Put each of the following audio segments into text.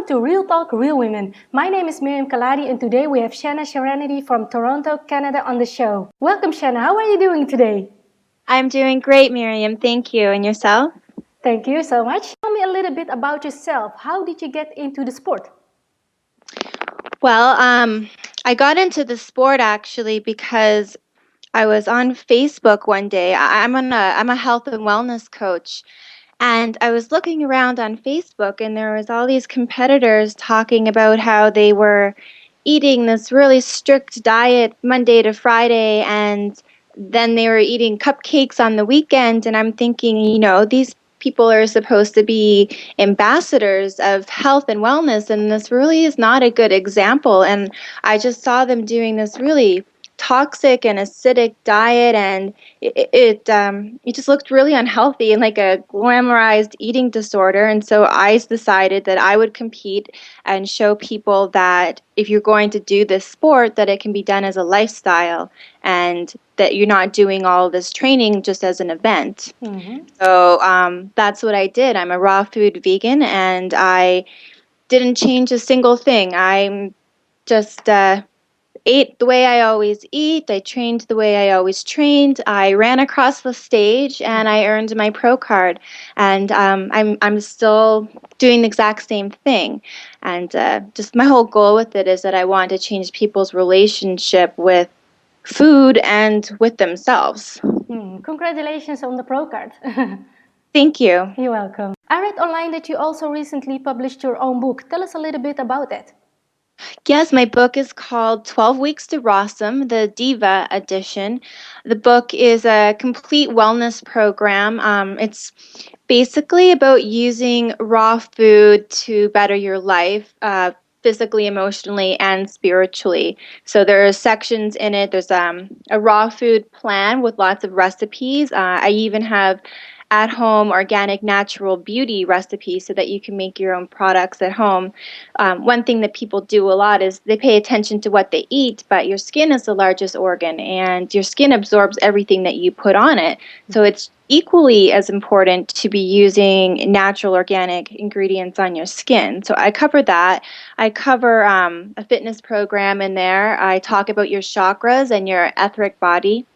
Welcome to Real Talk, Real Women. My name is Miriam Khalladi and today we have Channa Serenity from Toronto, Canada on the show. Welcome Channa, how are you doing today? I'm doing great, Miriam. Thank you. And yourself? Thank you so much. Tell me a little bit about yourself. How did you get into the sport? Well, I got into the sport actually because I was on Facebook one day. I'm a health and wellness coach, and I was looking around on Facebook, and there was all these competitors talking about how they were eating this really strict diet Monday to Friday, and then they were eating cupcakes on the weekend. And I'm thinking, these people are supposed to be ambassadors of health and wellness, and this really is not a good example. And I just saw them doing this really toxic and acidic diet, and it just looked really unhealthy and like a glamorized eating disorder. And so I decided that I would compete and show people that if you're going to do this sport, that it can be done as a lifestyle, and that you're not doing all this training just as an event. So that's what I did. I'm a raw food vegan, and I didn't change a single thing. I'm just ate the way I always eat. I trained the way I always trained. I ran across the stage and I earned my pro card. And I'm still doing the exact same thing. And just my whole goal with it is that I want to change people's relationship with food and with themselves. Congratulations on the pro card. Thank you. You're welcome. I read online that you also recently published your own book. Tell us a little bit about it. Yes, my book is called 12 Weeks to Rawsome, the Diva edition. The book is a complete wellness program. It's basically about using raw food to better your life, physically, emotionally, and spiritually. So there are sections in it. There's a raw food plan with lots of recipes. I even have at-home organic natural beauty recipes so that you can make your own products at home. One thing that people do a lot is they pay attention to what they eat, but your skin is the largest organ, and your skin absorbs everything that you put on it. So it's equally as important to be using natural organic ingredients on your skin. So I cover that. I cover a fitness program in there. I talk about your chakras and your etheric body,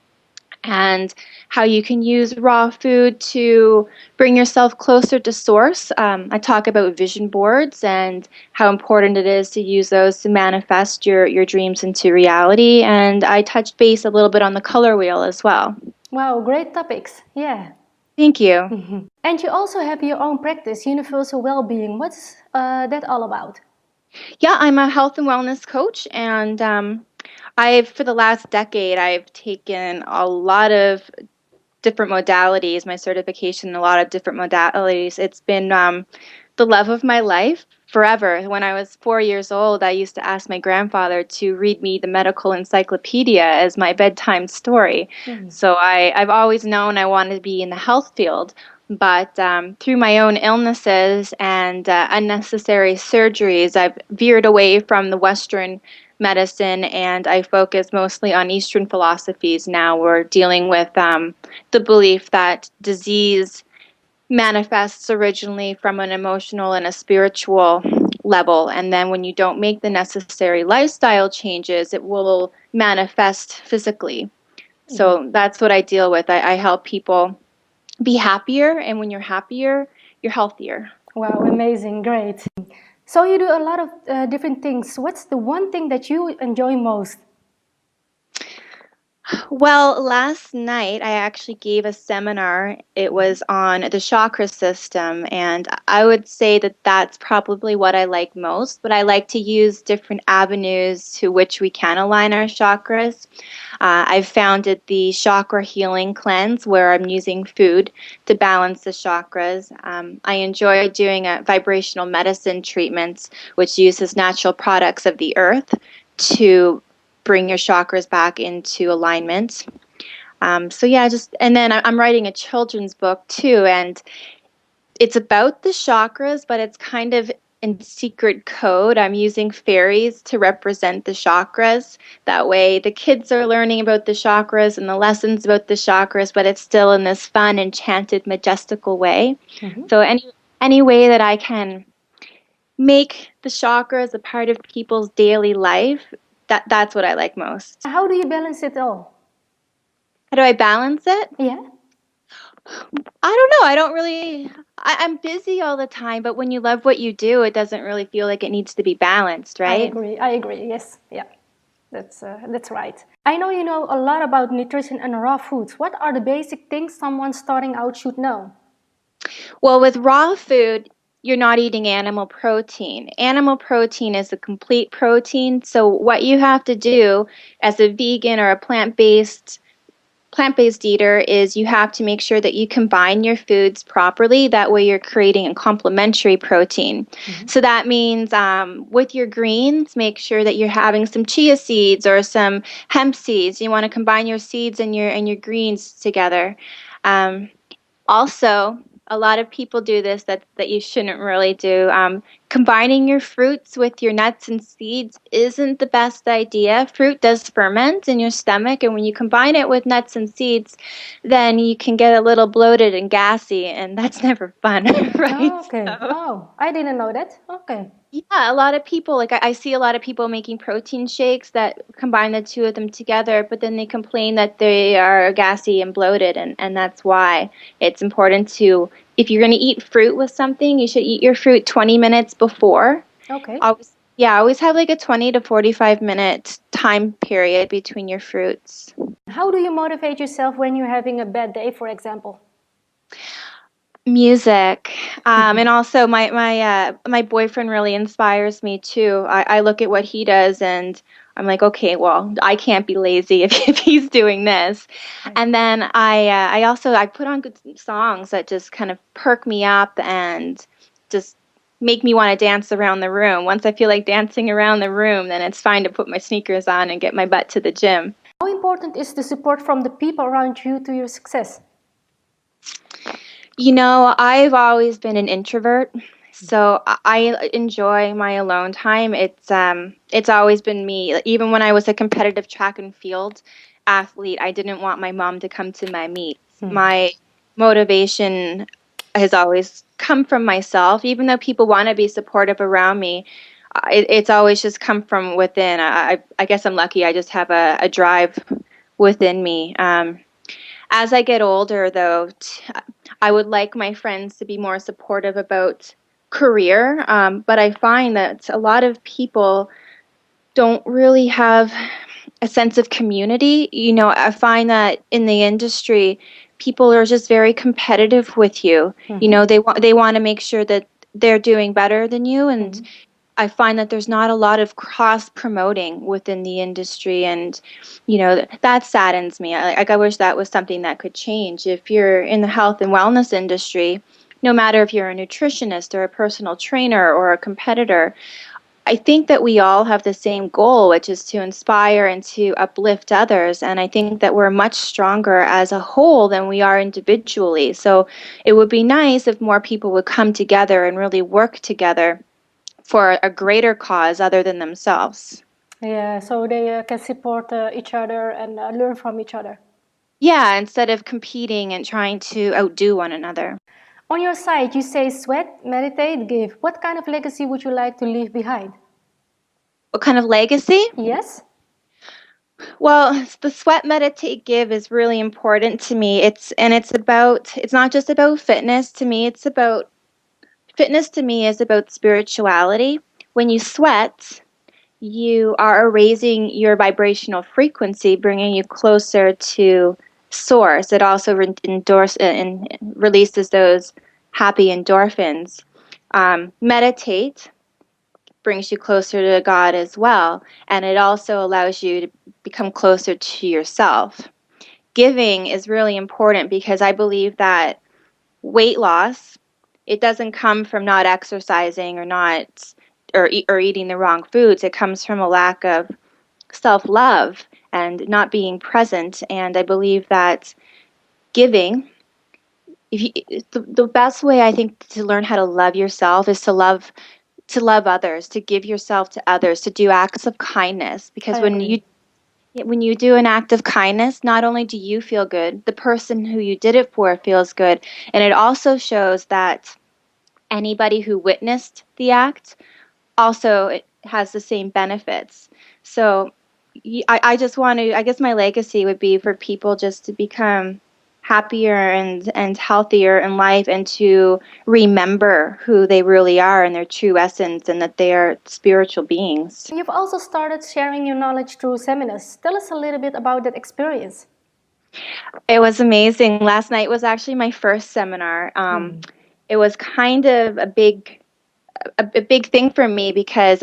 and how you can use raw food to bring yourself closer to source. I talk about vision boards and how important it is to use those to manifest your dreams into reality. And I touched base a little bit on the color wheel as well. Wow, great topics. Yeah. Thank you. And you also have your own practice, Universal Wellbeing. What's that all about? Yeah, I'm a health and wellness coach, and for the last decade, I've taken a lot of different modalities, my certification in a lot of different modalities. It's been the love of my life forever. When I was 4 years old, I used to ask my grandfather to read me the medical encyclopedia as my bedtime story. So I've always known I wanted to be in the health field. But through my own illnesses and unnecessary surgeries, I've veered away from the Western medicine, and I focus mostly on Eastern philosophies now. We're dealing with the belief that disease manifests originally from an emotional and a spiritual level, and then when you don't make the necessary lifestyle changes, it will manifest physically. So that's what I deal with. I help people be happier, and when you're happier, you're healthier. Wow, amazing, great. So you do a lot of different things. What's the one thing that you enjoy most? Well, last night I actually gave a seminar. It was on the chakra system, and I would say that that's probably what I like most, but I like to use different avenues to which we can align our chakras. I've founded the Chakra Healing Cleanse, where I'm using food to balance the chakras. I enjoy doing vibrational medicine treatments, which uses natural products of the earth to bring your chakras back into alignment. And then I'm writing a children's book too, and it's about the chakras, but it's kind of in secret code. I'm using fairies to represent the chakras. That way the kids are learning about the chakras and the lessons about the chakras, but it's still in this fun, enchanted, majestical way. So any way that I can make the chakras a part of people's daily life, that's what I like most. How do you balance it all? How do I balance it? Yeah. I don't know. I don't really. I'm busy all the time, but when you love what you do, it doesn't really feel like it needs to be balanced, I right? agree. I agree. Yes. Yeah. That's right. I know you know a lot about nutrition and raw foods. What are the basic things someone starting out should know? Well, with raw food, you're not eating animal protein. Animal protein is a complete protein, so what you have to do as a vegan or a plant-based eater is you have to make sure that you combine your foods properly. That way you're creating a complementary protein. Mm-hmm. So that means with your greens, make sure that you're having some chia seeds or some hemp seeds. You want to combine your seeds and your greens together. Um, Also, a lot of people do this that you shouldn't really do. Combining your fruits with your nuts and seeds isn't the best idea. Fruit does ferment in your stomach, and when you combine it with nuts and seeds, then you can get a little bloated and gassy, and that's never fun, right? Oh, okay. So, Oh, I didn't know that. Okay. yeah, a lot of people, like I see a lot of people making protein shakes that combine the two of them together, but then they complain that they are gassy and bloated, and that's why it's important to, if you're going to eat fruit with something, you should eat your fruit 20 minutes before. Okay. Always have like a 20 to 45-minute time period between your fruits. How do you motivate yourself when you're having a bad day, for example? Music, and also my boyfriend really inspires me too. I look at what he does and I'm like, okay, well, I can't be lazy if he's doing this. Right. And then I put on good songs that just kind of perk me up and just make me want to dance around the room. Once I feel like dancing around the room, then it's fine to put my sneakers on and get my butt to the gym. How important is the support from the people around you to your success? You know, I've always been an introvert, so I enjoy my alone time. It's always been me. Even when I was a competitive track and field athlete, I didn't want my mom to come to my meets. My motivation has always come from myself. Even though people want to be supportive around me, it's always just come from within. I guess I'm lucky. I just have a drive within me. As I get older, though, I would like my friends to be more supportive about career, but I find that a lot of people don't really have a sense of community. You know, I find that in the industry, people are just very competitive with you. You know, they want to make sure that they're doing better than you, and I find that there's not a lot of cross promoting within the industry, and you know that saddens me. I wish that was something that could change. If you're in the health and wellness industry, no matter if you're a nutritionist or a personal trainer or a competitor, I think that we all have the same goal, which is to inspire and to uplift others. And I think that we're much stronger as a whole than we are individually. So it would be nice if more people would come together and really work together for a greater cause other than themselves. Yeah, so they can support each other and learn from each other. Yeah, instead of competing and trying to outdo one another. On your site, you say sweat, meditate, give. What kind of legacy would you like to leave behind? What kind of legacy? Yes? Well, the sweat meditate give is really important to me. It's not just about fitness to me, fitness to me is about spirituality. When you sweat, you are raising your vibrational frequency, bringing you closer to source. It also releases those happy endorphins. Meditate brings you closer to God as well, and it also allows you to become closer to yourself. Giving is really important because I believe that weight loss, it doesn't come from not exercising or not or eating the wrong foods. It comes from a lack of self-love and not being present. And I believe that giving, the best way I think to learn how to love yourself is to love others, to give yourself to others, to do acts of kindness. Because I when agree. you do an act of kindness, not only do you feel good, the person who you did it for feels good, and it also shows that anybody who witnessed the act also it has the same benefits. So I just want to, I guess my legacy would be for people just to become happier and healthier in life and to remember who they really are and their true essence and that they are spiritual beings. You've also started sharing your knowledge through seminars. Tell us a little bit about that experience. It was amazing. Last night was actually my first seminar. It was kind of a big thing for me because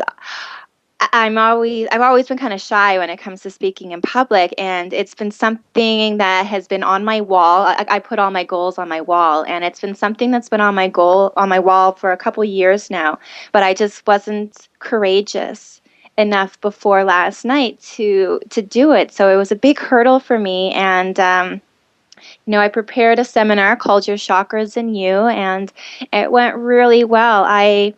I've always been kind of shy when it comes to speaking in public, and it's been something that has been on my wall. I put all my goals on my wall, and it's been something that's been on my wall for a couple years now, but I just wasn't courageous enough before last night to do it. So it was a big hurdle for me, and I prepared a seminar called Your Chakras and You, and it went really well. I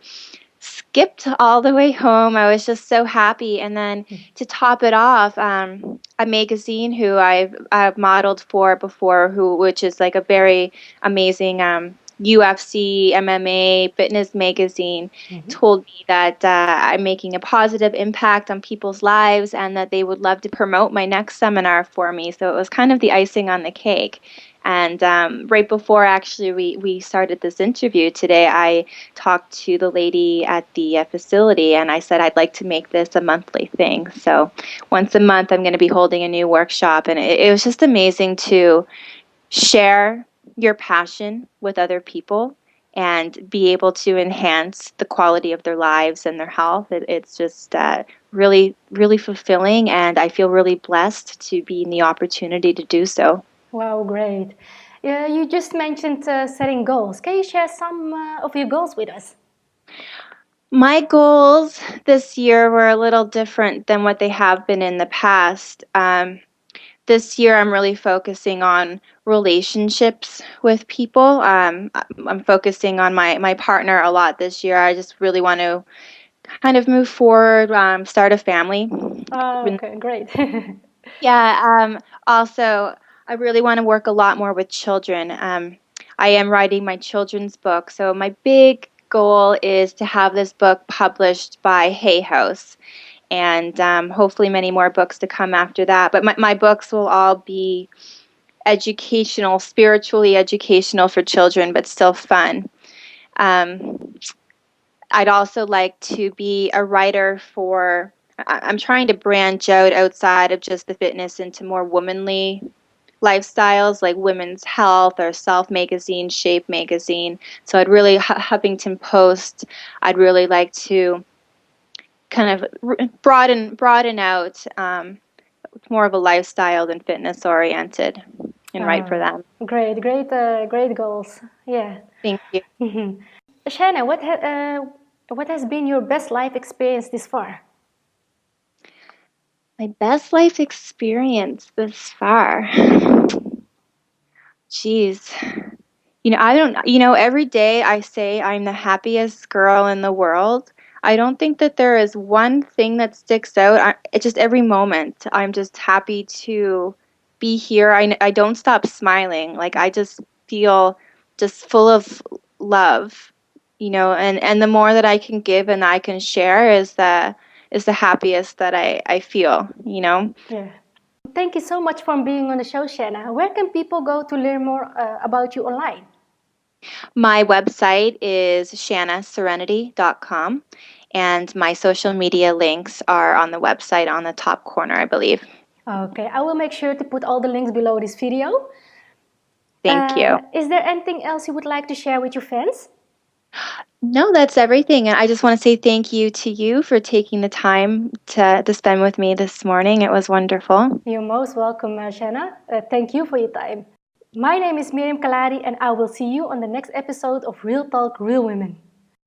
skipped all the way home. I was just so happy. And then to top it off, a magazine who I've modeled for before, which is like a very amazing UFC, MMA, fitness magazine, told me that I'm making a positive impact on people's lives and that they would love to promote my next seminar for me. So it was kind of the icing on the cake. And right before actually we started this interview today, I talked to the lady at the facility and I said I'd like to make this a monthly thing. So once a month I'm going to be holding a new workshop, and it was just amazing to share your passion with other people and be able to enhance the quality of their lives and their health. It's just really, really fulfilling, and I feel really blessed to be in the opportunity to do so. Wow, great. You just mentioned setting goals. Can you share some of your goals with us? My goals this year were a little different than what they have been in the past. This year, I'm really focusing on relationships with people. I'm focusing on my partner a lot this year. I just really want to kind of move forward, start a family. Okay, great. Yeah. Also, I really want to work a lot more with children. I am writing my children's book, so my big goal is to have this book published by Hay House, and hopefully many more books to come after that. But my books will all be educational, spiritually educational for children, but still fun. I'd also like to be a writer for, I'm trying to branch out outside of just the fitness into more womanly lifestyles like Women's Health or Self Magazine, Shape Magazine. So I'd really, Huffington Post, I'd really like to kind of broaden out, more of a lifestyle than fitness oriented, and write for them. Great goals. Yeah. Thank you. Channa, what has been your best life experience this far? My best life experience this far. Jeez. Every day I say I'm the happiest girl in the world. I don't think that there is one thing that sticks out. It's just every moment. I'm just happy to be here. I don't stop smiling. Like, I just feel just full of love, and the more that I can give and I can share is the happiest that I feel. Yeah. Thank you so much for being on the show, Channa. Where can people go to learn more about you online? My website is shannaserenity.com, and my social media links are on the website on the top corner, I believe. Okay, I will make sure to put all the links below this video. Thank you. Is there anything else you would like to share with your fans? No, that's everything. And I just want to say thank you to you for taking the time to spend with me this morning. It was wonderful. You're most welcome, Channa. Thank you for your time. My name is Miriam Khalladi, and I will see you on the next episode of Real Talk, Real Women.